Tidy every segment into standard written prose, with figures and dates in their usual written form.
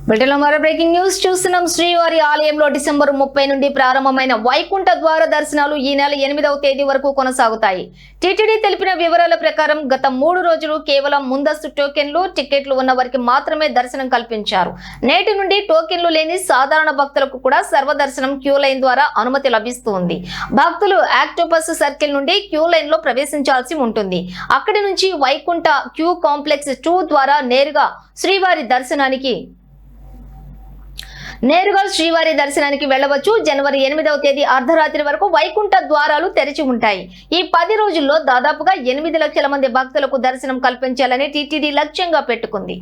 బ్రిటన్లో మరో breaking news చూస్తున్నాం. శ్రీవారి ఆలయంలో డిసెంబర్ 30 నుండి ప్రారంభమైన వైకుంఠ ద్వార దర్శనాలు ఈ నెల 8వ తేదీ వరకు కొనసాగుతాయి. టీటీడీ తెలిపిన వివరాల ప్రకారం గత 3 రోజులు కేవలం ముందస్తు టోకెన్లు, టికెట్లు ఉన్న వారికి మాత్రమే దర్శనం కల్పించారు. నేటి నుండి టోకెన్లు లేని సాధారణ భక్తులకు కూడా సర్వదర్శనం క్యూ లైన్ ద్వారా అనుమతి లభిస్తుంది. భక్తులు ఆక్టోపస్ సర్కిల్ నుండి క్యూ లైన్ లో ప్రవేశించాల్సి ఉంటుంది. అక్కడి నుంచి వైకుంఠ క్యూ కాంప్లెక్స్ 2 ద్వారా నేరుగా శ్రీవారి దర్శనానికి వెళ్లవచ్చు. జనవరి 8వ తేదీ అర్ధరాత్రి వరకు వైకుంఠ ద్వారాలు తెరిచి ఉంటాయి. ఈ 10 రోజుల్లో దాదాపుగా 8 లక్షల మంది భక్తులకు దర్శనం కల్పించాలని టీటీడీ లక్ష్యంగా పెట్టుకుంది.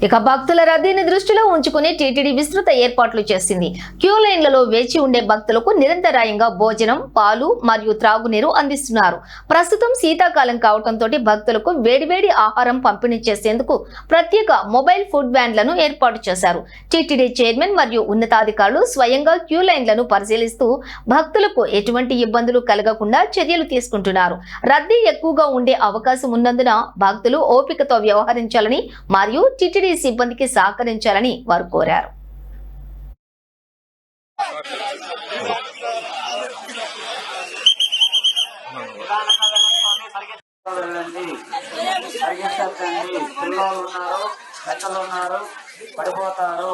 ఇక భక్తుల రద్దీని దృష్టిలో ఉంచుకుని టీటీడీ విస్తృత ఏర్పాట్లు చేసింది. క్యూ లైన్లలో వేచి ఉండే భక్తులకు నిరంతరాయంగా భోజనం, పాలు మరియు త్రాగునీరు అందిస్తున్నారు. ప్రస్తుతం శీతాకాలం కావడంతో భక్తులకు వేడివేడి ఆహారం పంపిణీ చేసేందుకు ప్రత్యేక మొబైల్ ఫుడ్ వ్యాన్లను ఏర్పాటు చేశారు. టీటీడీ చైర్మన్ మరియు ఉన్నతాధికారులు స్వయంగా క్యూ లైన్లను పరిశీలిస్తూ భక్తులకు ఎటువంటి ఇబ్బందులు కలగకుండా చర్యలు తీసుకుంటున్నారు. రద్దీ ఎక్కువగా ఉండే అవకాశం ఉన్నందున భక్తులు ఓపికతో వ్యవహరించాలని మరియు టీటీడీ సిబ్బందికి సహకరించాలని వారు కోరారు. పడిపోతారు.